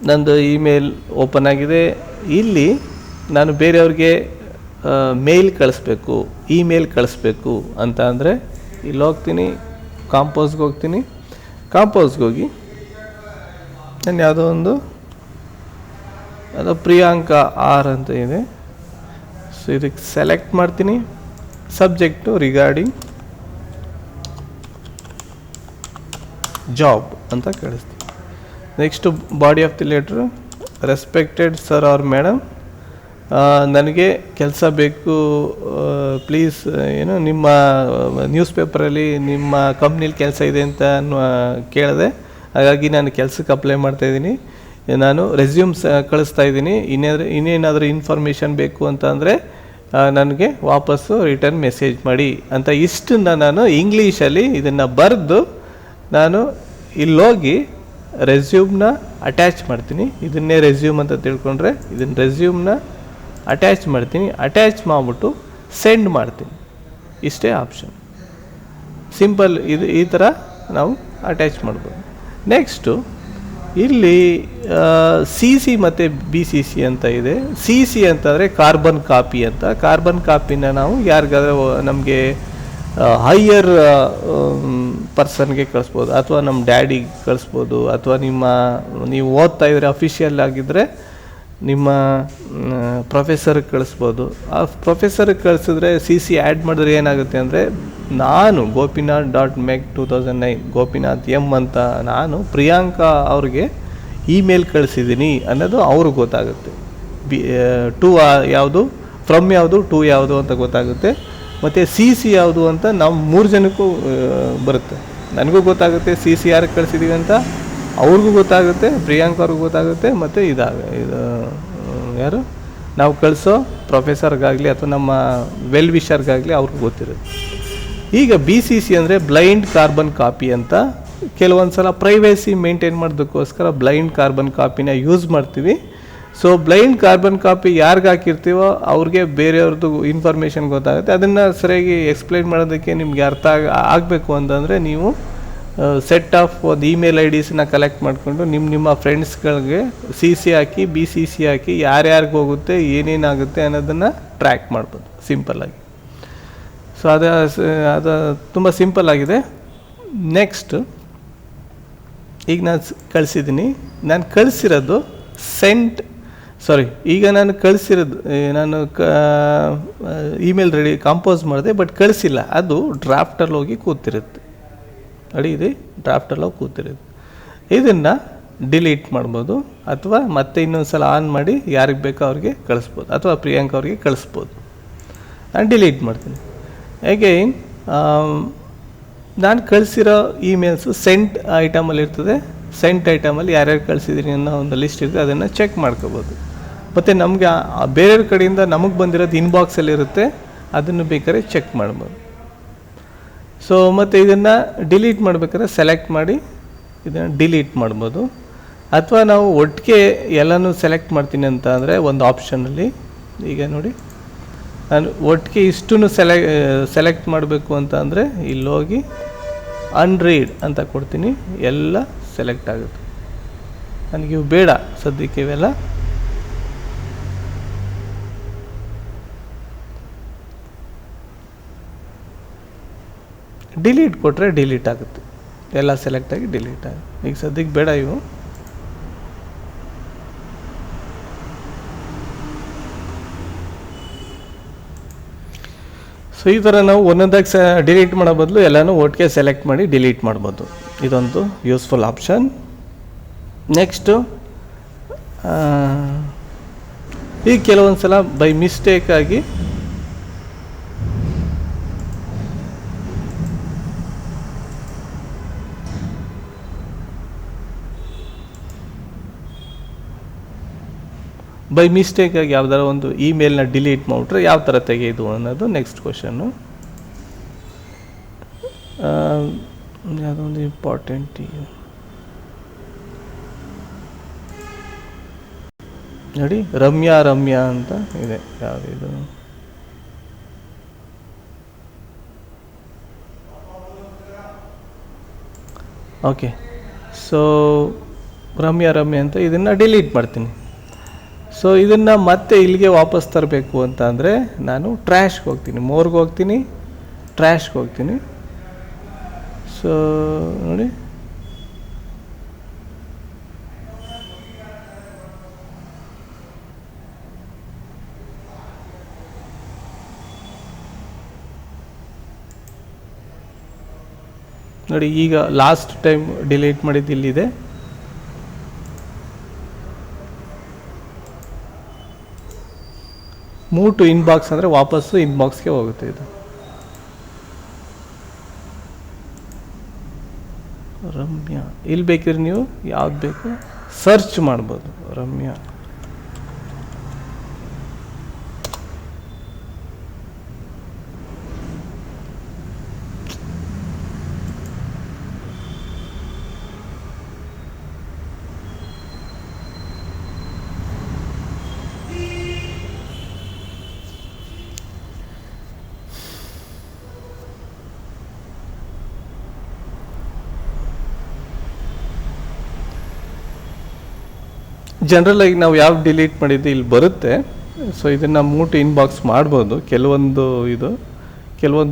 ನಂದು ಇಮೇಲ್ ಓಪನ್ ಆಗಿದೆ. ಇಲ್ಲಿ ನಾನು ಬೇರೆಯವ್ರಿಗೆ ಮೇಲ್ ಕಳಿಸ್ಬೇಕು, ಇಮೇಲ್ ಕಳಿಸ್ಬೇಕು ಅಂತ ಅಂದರೆ ಇಲ್ಲಿ ಹೋಗ್ತೀನಿ, ಕಾಂಪೋಸ್ಗೆ ಹೋಗ್ತೀನಿ. ಕಾಂಪೋಸ್ಗೆ ಹೋಗಿ ನಾನು ಯಾವುದೋ ಒಂದು ಪ್ರಿಯಾಂಕಾ ಆರ್ ಅಂತ ಇದೆ. ಸೊ ಇದಕ್ಕೆ ಸೆಲೆಕ್ಟ್ ಮಾಡ್ತೀನಿ. ಸಬ್ಜೆಕ್ಟು ರಿಗಾರ್ಡಿಂಗ್ ಜಾಬ್ ಅಂತ ಕಳಿಸ್ತೀನಿ. Next body of the letter respected sir or madam, ನನಗೆ ಕೆಲಸ ಬೇಕು ಪ್ಲೀಸ್. ನಿಮ್ಮ ನ್ಯೂಸ್ ಪೇಪರಲ್ಲಿ ನಿಮ್ಮ ಕಂಪ್ನಿಲಿ ಕೆಲಸ ಇದೆ ಅಂತ ಕೇಳಿದೆ. ಹಾಗಾಗಿ ನಾನು ಕೆಲಸಕ್ಕೆ ಅಪ್ಲೈ ಮಾಡ್ತಾಯಿದ್ದೀನಿ. ನಾನು ರೆಸ್ಯೂಮ್ಸ್ ಕಳಿಸ್ತಾ ಇದ್ದೀನಿ. ಇನ್ನೇನಾದರೂ ಇನ್ಫಾರ್ಮೇಷನ್ ಬೇಕು ಅಂತ ಅಂದರೆ ನನಗೆ ವಾಪಸ್ಸು ರಿಟರ್ನ್ ಮೆಸೇಜ್ ಮಾಡಿ ಅಂತ ಇಷ್ಟನ್ನು ನಾನು ಇಂಗ್ಲೀಷಲ್ಲಿ ಇದನ್ನು ಬರೆದು ನಾನು ಇಲ್ಲೋಗಿ ರೆಸ್ಯೂಮ್ನ ಅಟ್ಯಾಚ್ ಮಾಡ್ತೀನಿ. ಇದನ್ನೇ ರೆಸ್ಯೂಮ್ ಅಂತ ತಿಳ್ಕೊಂಡ್ರೆ ಇದನ್ನು ರೆಸ್ಯೂಮ್ನ ಅಟ್ಯಾಚ್ ಮಾಡ್ತೀನಿ. ಅಟ್ಯಾಚ್ ಮಾಡಿಬಿಟ್ಟು ಸೆಂಡ್ ಮಾಡ್ತೀನಿ. ಇಷ್ಟೇ ಆಪ್ಷನ್. ಸಿಂಪಲ್. ಈ ಥರ ನಾವು ಅಟ್ಯಾಚ್ ಮಾಡ್ಬೋದು. ನೆಕ್ಸ್ಟು ಇಲ್ಲಿ CC ಮತ್ತು BCC ಅಂತ ಇದೆ. CC ಅಂತಂದರೆ ಕಾರ್ಬನ್ ಕಾಪಿ ಅಂತ. ಕಾರ್ಬನ್ ಕಾಪಿನ ನಾವು ಯಾರಿಗಾದ್ರೂ ನಮಗೆ ಹೈಯರ್ ಪರ್ಸನ್ಗೆ ಕಳಿಸ್ಬೋದು, ಅಥವಾ ನಮ್ಮ ಡ್ಯಾಡಿಗೆ ಕಳಿಸ್ಬೋದು, ಅಥವಾ ನೀವು ಓದ್ತಾ ಇದ್ರೆ ಅಫಿಷಿಯಲ್ ಆಗಿದ್ದರೆ ನಿಮ್ಮ ಪ್ರೊಫೆಸರ್ಗೆ ಕಳಿಸ್ಬೋದು. ಆ ಪ್ರೊಫೆಸರ್ಗೆ ಕಳಿಸಿದ್ರೆ CC ಆ್ಯಡ್ ಮಾಡಿದ್ರೆ ಏನಾಗುತ್ತೆ ಅಂದರೆ, ನಾನು ಗೋಪಿನಾಥ್.meg2009 ಗೋಪಿನಾಥ್ ಎಮ್ ಅಂತ ನಾನು ಪ್ರಿಯಾಂಕಾ ಅವ್ರಿಗೆ ಇಮೇಲ್ ಕಳಿಸಿದ್ದೀನಿ ಅನ್ನೋದು ಅವ್ರಿಗೆ ಗೊತ್ತಾಗುತ್ತೆ. ಟು ಯಾವುದು, ಫ್ರಮ್ ಯಾವುದು, ಟು ಯಾವುದು ಅಂತ ಗೊತ್ತಾಗುತ್ತೆ. ಮತ್ತು CC ಯಾವುದು ಅಂತ ನಾವು 3 ಜನಕ್ಕೂ ಬರುತ್ತೆ. ನನಗೂ ಗೊತ್ತಾಗುತ್ತೆ CC ಯಾರಿಗೆ ಕಳಿಸಿದ್ದೀವಿ ಅಂತ, ಅವ್ರಿಗೂ ಗೊತ್ತಾಗುತ್ತೆ, ಪ್ರಿಯಾಂಕಾ ಅವ್ರಿಗೂ ಗೊತ್ತಾಗುತ್ತೆ, ಮತ್ತು ಇದು ಯಾರು ನಾವು ಕಳಿಸೋ ಪ್ರೊಫೆಸರ್ಗಾಗಲಿ ಅಥವಾ ನಮ್ಮ ವೆಲ್ ವಿಷರ್ಗಾಗಲಿ ಅವ್ರಿಗೂ ಗೊತ್ತಿರುತ್ತೆ. ಈಗ BCC ಅಂದರೆ ಬ್ಲೈಂಡ್ ಕಾರ್ಬನ್ ಕಾಪಿ ಅಂತ. ಕೆಲವೊಂದು ಸಲ ಪ್ರೈವೇಸಿ ಮೇಂಟೈನ್ ಮಾಡೋದಕ್ಕೋಸ್ಕರ ಬ್ಲೈಂಡ್ ಕಾರ್ಬನ್ ಕಾಪಿನ ಯೂಸ್ ಮಾಡ್ತೀವಿ. ಸೊ ಬ್ಲೈಂಡ್ ಕಾರ್ಬನ್ ಕಾಪಿ ಯಾರಿಗೆ ಹಾಕಿರ್ತೀವೋ ಅವ್ರಿಗೆ ಬೇರೆಯವ್ರದ್ದು ಇನ್ಫಾರ್ಮೇಷನ್ ಗೊತ್ತಾಗುತ್ತೆ. ಅದನ್ನು ಸರಿಯಾಗಿ ಎಕ್ಸ್ಪ್ಲೈನ್ ಮಾಡೋದಕ್ಕೆ ನಿಮ್ಗೆ ಅರ್ಥ ಆಗಬೇಕು ಅಂತಂದರೆ ನೀವು ಸೆಟ್ ಆಫ್ ಒಂದು ಇಮೇಲ್ IDsನ ಕಲೆಕ್ಟ್ ಮಾಡಿಕೊಂಡು ನಿಮ್ಮ ಫ್ರೆಂಡ್ಸ್ಗಳಿಗೆ CC ಹಾಕಿ BCC ಹಾಕಿ ಯಾರ್ಯಾರಿಗೆ ಹೋಗುತ್ತೆ, ಏನೇನಾಗುತ್ತೆ ಅನ್ನೋದನ್ನು ಟ್ರ್ಯಾಕ್ ಮಾಡ್ಬೋದು ಸಿಂಪಲ್ಲಾಗಿ. ಸೊ ಅದು ತುಂಬ ಸಿಂಪಲ್ ಆಗಿದೆ. ನೆಕ್ಸ್ಟ್ ಈಗ ನಾನು ಕಳಿಸಿದ್ದೀನಿ. ನಾನು ಕಳಿಸಿರೋದು ಈಗ ನಾನು ಕಳಿಸಿರೋದು ಇಮೇಲ್ ರೆಡಿ ಕಂಪೋಸ್ ಮಾಡಿದೆ, ಬಟ್ ಕಳಿಸಿಲ್ಲ. ಅದು ಡ್ರಾಫ್ಟಲ್ಲಿ ಹೋಗಿ ಕೂತಿರುತ್ತೆ. ಇದೆ ಡ್ರಾಫ್ಟಲ್ಲಿ ಹೋಗಿ ಕೂತಿರುತ್ತೆ. ಇದನ್ನು ಡಿಲೀಟ್ ಮಾಡ್ಬೋದು, ಅಥವಾ ಮತ್ತೆ ಇನ್ನೊಂದು ಸಲ ಆನ್ ಮಾಡಿ ಯಾರಿಗೆ ಬೇಕೋ ಅವ್ರಿಗೆ ಕಳಿಸ್ಬೋದು, ಅಥವಾ ಪ್ರಿಯಾಂಕಾ ಅವ್ರಿಗೆ ಕಳಿಸ್ಬೋದು. ನಾನು ಡಿಲೀಟ್ ಮಾಡ್ತೀನಿ. ಅಗೈನ್ ನಾನು ಕಳಿಸಿರೋ ಇಮೇಲ್ಸು ಸೆಂಟ್ ಐಟಮಲ್ಲಿ ಇರ್ತದೆ. ಸೆಂಟ್ ಐಟಮಲ್ಲಿ ಯಾರ್ಯಾರು ಕಳಿಸಿದ್ದೀನಿ ಅನ್ನೋ ಒಂದು ಲಿಸ್ಟ್ ಇರ್ತದೆ, ಅದನ್ನು ಚೆಕ್ ಮಾಡ್ಕೋಬೋದು. ಮತ್ತು ನಮಗೆ ಬೇರೆಯವ್ರ ಕಡೆಯಿಂದ ನಮಗೆ ಬಂದಿರೋದು ಇನ್ಬಾಕ್ಸಲ್ಲಿರುತ್ತೆ, ಅದನ್ನು ಬೇಕಾದ್ರೆ ಚೆಕ್ ಮಾಡ್ಬೋದು. ಸೊ ಮತ್ತು ಇದನ್ನು ಡಿಲೀಟ್ ಮಾಡಬೇಕಾದ್ರೆ ಸೆಲೆಕ್ಟ್ ಮಾಡಿ ಇದನ್ನು ಡಿಲೀಟ್ ಮಾಡ್ಬೋದು. ಅಥವಾ ನಾವು ಒಟ್ಟಿಗೆ ಎಲ್ಲನೂ ಸೆಲೆಕ್ಟ್ ಮಾಡ್ತೀನಿ ಅಂತ ಅಂದರೆ ಒಂದು ಆಪ್ಷನಲ್ಲಿ, ಈಗ ನೋಡಿ ನಾನು ಒಟ್ಟಿಗೆ ಇಷ್ಟನ್ನು ಸೆಲೆಕ್ಟ್ ಮಾಡಬೇಕು ಅಂತ ಅಂದರೆ ಇಲ್ಲೋಗಿ ಅನ್ರೀಡ್ ಅಂತ ಕೊಡ್ತೀನಿ, ಎಲ್ಲ ಸೆಲೆಕ್ಟ್ ಆಗುತ್ತೆ. ನನಗೆ ಇವು ಬೇಡ ಸದ್ಯಕ್ಕೆ, ಇವೆಲ್ಲ ಡಿಲೀಟ್ ಕೊಟ್ಟರೆ ಡಿಲೀಟ್ ಆಗುತ್ತೆ, ಎಲ್ಲ ಸೆಲೆಕ್ಟಾಗಿ ಡಿಲೀಟ್ ಆಗುತ್ತೆ. ಈಗ ಸದ್ಯಕ್ಕೆ ಬೇಡ ಇವು. ಸೊ ಈ ಥರ ನಾವು ಒಂದೊಂದಾಗಿ ಡಿಲೀಟ್ ಮಾಡೋ ಬದಲು ಎಲ್ಲನೂ ಒಟ್ಟಿಗೆ ಸೆಲೆಕ್ಟ್ ಮಾಡಿ ಡಿಲೀಟ್ ಮಾಡ್ಬೋದು. ಇದೊಂದು ಯೂಸ್ಫುಲ್ ಆಪ್ಷನ್. ನೆಕ್ಸ್ಟು ಈಗ ಕೆಲವೊಂದು ಸಲ ಬೈ ಮಿಸ್ಟೇಕಾಗಿ ಯಾವುದಾರ ಒಂದು ಇಮೇಲ್ನ ಡಿಲೀಟ್ ಮಾಡಿಬಿಟ್ರೆ ಯಾವ ಥರ ತೆಗೆಯೋದು ಅನ್ನೋದು ನೆಕ್ಸ್ಟ್ ಕ್ವಶನ್ನು. ಯಾವುದೊಂದು ಇಂಪಾರ್ಟೆಂಟ್ ನೋಡಿ, ರಮ್ಯಾ ಅಂತ ಇದೆ. ಯಾವುದಿದು? ಓಕೆ. ಸೊ ರಮ್ಯಾ ಅಂತ ಇದನ್ನು ಡಿಲೀಟ್ ಮಾಡ್ತೀನಿ. ಸೊ ಇದನ್ನು ಮತ್ತೆ ಇಲ್ಲಿಗೆ ವಾಪಸ್ ತರಬೇಕು ಅಂತ ಅಂದರೆ ನಾನು ಟ್ರ್ಯಾಶ್ಗೆ ಹೋಗ್ತೀನಿ, ಮೋರ್ಗೆ ಹೋಗ್ತೀನಿ, ಟ್ರ್ಯಾಶ್ಗೆ ಹೋಗ್ತೀನಿ. ಸೊ ನೋಡಿ, ಈಗ ಲಾಸ್ಟ್ ಟೈಮ್ ಡಿಲೀಟ್ ಮಾಡಿದ್ದು ಇಲ್ಲಿದೆ. ಮೂವ್ ಟು ಇನ್ಬಾಕ್ಸ್ ಅಂದರೆ ವಾಪಸ್ಸು ಇನ್ಬಾಕ್ಸ್ಗೆ ಹೋಗುತ್ತೆ. ಇದು ರಮ್ಯಾ. ಇಲ್ಲಿ ಬೇಕಿದ್ರೆ ನೀವು ಯಾವ್ದು ಬೇಕು ಸರ್ಚ್ ಮಾಡ್ಬೋದು. ರಮ್ಯಾ ಜನರಲಾಗಿ ನಾವು ಯಾವ ಡಿಲೀಟ್ ಮಾಡಿದ್ದು ಇಲ್ಲಿ ಬರುತ್ತೆ. ಸೊ ಇದನ್ನು ಮೂಟು ಇನ್ಬಾಕ್ಸ್ ಮಾಡ್ಬೋದು. ಕೆಲವೊಂದು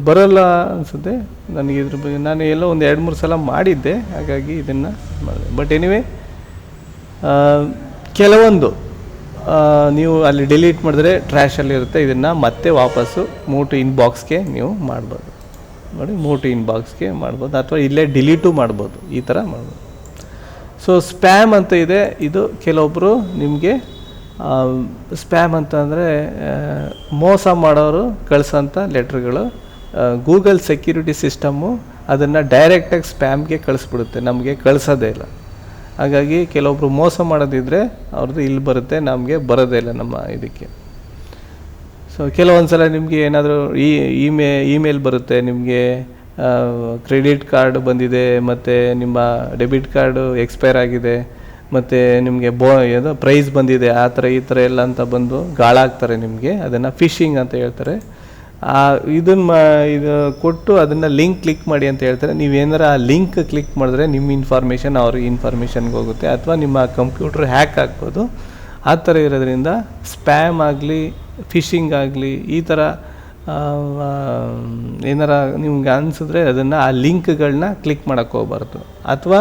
ಬರೋಲ್ಲ ಅನಿಸುತ್ತೆ ನನಗೆ. ಇದ್ರ ಬಗ್ಗೆ ನಾನು ಎಲ್ಲೋ ಒಂದು 2-3 ಸಲ ಮಾಡಿದ್ದೆ, ಹಾಗಾಗಿ ಇದನ್ನು ಮಾಡಿದೆ. ಬಟ್ ಎನಿವೇ ಕೆಲವೊಂದು ನೀವು ಅಲ್ಲಿ ಡಿಲೀಟ್ ಮಾಡಿದ್ರೆ ಟ್ರ್ಯಾಶಲ್ಲಿರುತ್ತೆ. ಇದನ್ನು ಮತ್ತೆ ವಾಪಸ್ಸು ಮೂಟು ಇನ್ಬಾಕ್ಸ್ಗೆ ನೀವು ಮಾಡ್ಬೋದು. ನೋಡಿ, ಮೂಟು ಇನ್ಬಾಕ್ಸ್ಗೆ ಮಾಡ್ಬೋದು, ಅಥವಾ ಇಲ್ಲೇ ಡಿಲೀಟು ಮಾಡ್ಬೋದು. ಈ ಥರ ಮಾಡ್ಬೋದು. ಸೊ ಸ್ಪ್ಯಾಮ್ ಅಂತ ಇದೆ. ಇದು ಕೆಲವೊಬ್ಬರು ನಿಮಗೆ ಸ್ಪ್ಯಾಮ್ ಅಂತ ಅಂದರೆ ಮೋಸ ಮಾಡೋರು ಕಳಿಸೋಂಥ ಲೆಟ್ರ್ಗಳು. ಗೂಗಲ್ ಸೆಕ್ಯೂರಿಟಿ ಸಿಸ್ಟಮ್ಮು ಅದನ್ನು ಡೈರೆಕ್ಟಾಗಿ ಸ್ಪ್ಯಾಮ್ಗೆ ಕಳಿಸ್ಬಿಡುತ್ತೆ, ನಮಗೆ ಕಳಿಸೋದೇ ಇಲ್ಲ. ಹಾಗಾಗಿ ಕೆಲವೊಬ್ಬರು ಮೋಸ ಮಾಡೋದಿದ್ದರೆ ಅವ್ರದ್ದು ಇಲ್ಲಿ ಬರುತ್ತೆ, ನಮಗೆ ಬರೋದೇ ಇಲ್ಲ ನಮ್ಮ ಇದಕ್ಕೆ. ಸೊ ಕೆಲವೊಂದು ಸಲ ನಿಮಗೆ ಏನಾದರೂ ಇಮೇಲ್ ಬರುತ್ತೆ, ನಿಮಗೆ ಕ್ರೆಡಿಟ್ ಕಾರ್ಡ್ ಬಂದಿದೆ, ಮತ್ತು ನಿಮ್ಮ ಡೆಬಿಟ್ ಕಾರ್ಡು ಎಕ್ಸ್ಪೈರ್ ಆಗಿದೆ, ಮತ್ತು ನಿಮಗೆ ಏನೋ ಪ್ರೈಸ್ ಬಂದಿದೆ, ಆ ಥರ ಈ ಥರ ಎಲ್ಲ ಅಂತ ಬಂದು ಗಾಳಾಗ್ತಾರೆ ನಿಮಗೆ. ಅದನ್ನು ಫಿಶಿಂಗ್ ಅಂತ ಹೇಳ್ತಾರೆ. ಇದು ಕೊಟ್ಟು ಅದನ್ನು ಲಿಂಕ್ ಕ್ಲಿಕ್ ಮಾಡಿ ಅಂತ ಹೇಳ್ತಾರೆ. ನೀವೇನಾರ ಆ ಲಿಂಕ್ ಕ್ಲಿಕ್ ಮಾಡಿದ್ರೆ ನಿಮ್ಮ ಇನ್ಫಾರ್ಮೇಷನ್ ಅವ್ರಿಗೆ ಇನ್ಫಾರ್ಮೇಷನ್ಗೆ ಹೋಗುತ್ತೆ, ಅಥವಾ ನಿಮ್ಮ ಕಂಪ್ಯೂಟ್ರ್ ಹ್ಯಾಕ್ ಆಗ್ಬೋದು. ಆ ಥರ ಇರೋದ್ರಿಂದ ಸ್ಪ್ಯಾಮ್ ಆಗಲಿ ಫಿಶಿಂಗ್ ಆಗಲಿ ಈ ಥರ ಏನಾರ ನಿಮ್ಗೆ ಅನಿಸಿದ್ರೆ ಅದನ್ನು ಆ ಲಿಂಕ್ಗಳನ್ನ ಕ್ಲಿಕ್ ಮಾಡೋಕ್ಕೆ ಹೋಗ್ಬಾರ್ದು. ಅಥವಾ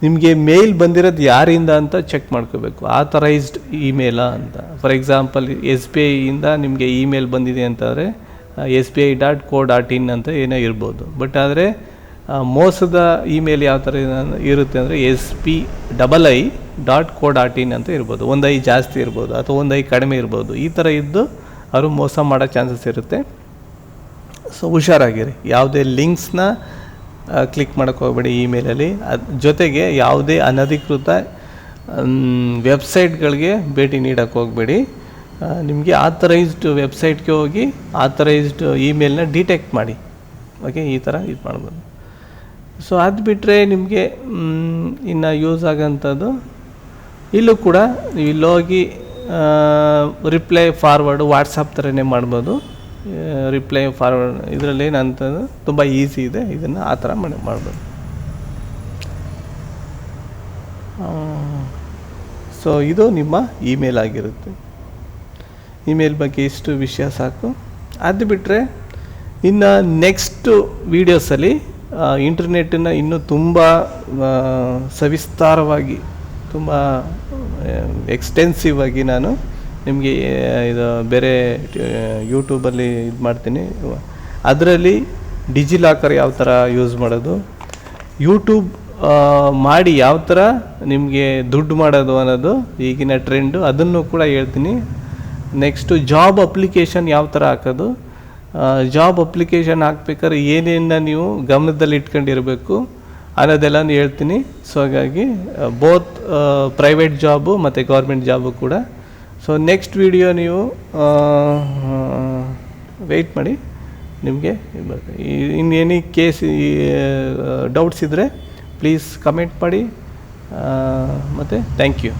ನಿಮಗೆ ಮೇಲ್ ಬಂದಿರೋದು ಯಾರಿಂದ ಅಂತ ಚೆಕ್ ಮಾಡ್ಕೋಬೇಕು, ಆಥರೈಸ್ಡ್ ಇಮೇಲಾ ಅಂತ. ಫಾರ್ ಎಕ್ಸಾಂಪಲ್ SBIಯಿಂದ ನಿಮಗೆ ಇಮೇಲ್ ಬಂದಿದೆ ಅಂತಂದರೆ SBI.co.in ಅಂತ ಏನೋ ಇರ್ಬೋದು. ಬಟ್ ಆದರೆ ಮೋಸದ ಇಮೇಲ್ ಯಾವ ಥರ ಇರುತ್ತೆ ಅಂದರೆ SBI.co.in ಅಂತ ಇರ್ಬೋದು. ಒಂದು ಐ ಜಾಸ್ತಿ ಇರ್ಬೋದು, ಅಥವಾ ಒಂದು ಐ ಕಡಿಮೆ ಇರ್ಬೋದು. ಈ ಥರ ಇದ್ದು ಅವರು ಮೋಸ ಮಾಡೋ ಚಾನ್ಸಸ್ ಇರುತ್ತೆ. ಸೊ ಹುಷಾರಾಗಿರಿ, ಯಾವುದೇ ಲಿಂಕ್ಸ್ನ ಕ್ಲಿಕ್ ಮಾಡೋಕ್ಕೆ ಹೋಗಬೇಡಿ ಇಮೇಲಲ್ಲಿ. ಜೊತೆಗೆ ಯಾವುದೇ ಅನಧಿಕೃತ ವೆಬ್ಸೈಟ್ಗಳಿಗೆ ಭೇಟಿ ನೀಡೋಕ್ಕೆ ಹೋಗಬೇಡಿ. ನಿಮಗೆ ಆಥರೈಸ್ಡ್ ವೆಬ್ಸೈಟ್ಗೆ ಹೋಗಿ ಆಥರೈಸ್ಡ್ ಇಮೇಲ್ನ ಡಿಟೆಕ್ಟ್ ಮಾಡಿ. ಓಕೆ, ಈ ಥರ ಇದು ಮಾಡ್ಬೋದು. ಸೊ ಅದು ಬಿಟ್ಟರೆ ನಿಮಗೆ ಇನ್ನು ಯೂಸ್ ಆಗೋಂಥದ್ದು ಇಲ್ಲೂ ಕೂಡ ನೀವು ಇಲ್ಲೋಗಿ ರಿಪ್ಲೈ ಫಾರ್ವರ್ಡು ವಾಟ್ಸಪ್ ಥರನೇ ಮಾಡ್ಬೋದು. ರಿಪ್ಲೈ ಫಾರ್ವರ್ಡ್ ಇದರಲ್ಲಿ ಏನಂತಂದು ತುಂಬ ಈಸಿ ಇದೆ, ಇದನ್ನು ಆ ಥರ ಮಾಡ್ಬೋದು. ಸೊ ಇದು ನಿಮ್ಮ ಇಮೇಲ್ ಆಗಿರುತ್ತೆ. ಇಮೇಲ್ ಬಗ್ಗೆ ಇಷ್ಟು ವಿಷಯ ಸಾಕು. ಅದು ಬಿಟ್ಟರೆ ಇನ್ನು ನೆಕ್ಸ್ಟು ವೀಡಿಯೋಸಲ್ಲಿ ಇಂಟರ್ನೆಟ್ಟನ್ನು ಇನ್ನೂ ತುಂಬ ಸವಿಸ್ತಾರವಾಗಿ, ತುಂಬ ಎಕ್ಸ್ಟೆನ್ಸಿವ್ ಆಗಿ ನಾನು ನಿಮಗೆ ಇದು ಬೇರೆ ಯೂಟ್ಯೂಬಲ್ಲಿ ಇದು ಮಾಡ್ತೀನಿ. ಅದರಲ್ಲಿ ಡಿಜಿಲಾಕರ್ ಯಾವ ಥರ ಯೂಸ್ ಮಾಡೋದು, ಯೂಟ್ಯೂಬ್ ಮಾಡಿ ಯಾವ ಥರ ನಿಮಗೆ ದುಡ್ಡು ಮಾಡೋದು ಅನ್ನೋದು ಈಗಿನ ಟ್ರೆಂಡು, ಅದನ್ನು ಕೂಡ ಹೇಳ್ತೀನಿ. ನೆಕ್ಸ್ಟು ಜಾಬ್ ಅಪ್ಲಿಕೇಶನ್ ಯಾವ ಥರ ಹಾಕೋದು, ಜಾಬ್ ಅಪ್ಲಿಕೇಶನ್ ಹಾಕ್ಬೇಕಾದ್ರೆ ಏನೇನು ನೀವು ಗಮನದಲ್ಲಿ ಇಟ್ಕೊಂಡಿರಬೇಕು ಅನ್ನೋದೆಲ್ಲ ಹೇಳ್ತೀನಿ. ಸೊ ಹಾಗಾಗಿ ಬೋತ್ ಪ್ರೈವೇಟ್ ಜಾಬು ಮತ್ತು ಗೌರ್ಮೆಂಟ್ ಜಾಬು ಕೂಡ. ಸೊ ನೆಕ್ಸ್ಟ್ ವಿಡಿಯೋ ನೀವು ವೆಯ್ಟ್ ಮಾಡಿ, ನಿಮಗೆ ಇನ್ನೇನು ಕೇಸ್ ಡೌಟ್ಸ್ ಇದ್ದರೆ ಪ್ಲೀಸ್ ಕಮೆಂಟ್ ಮಾಡಿ. ಮತ್ತು ಥ್ಯಾಂಕ್ ಯು.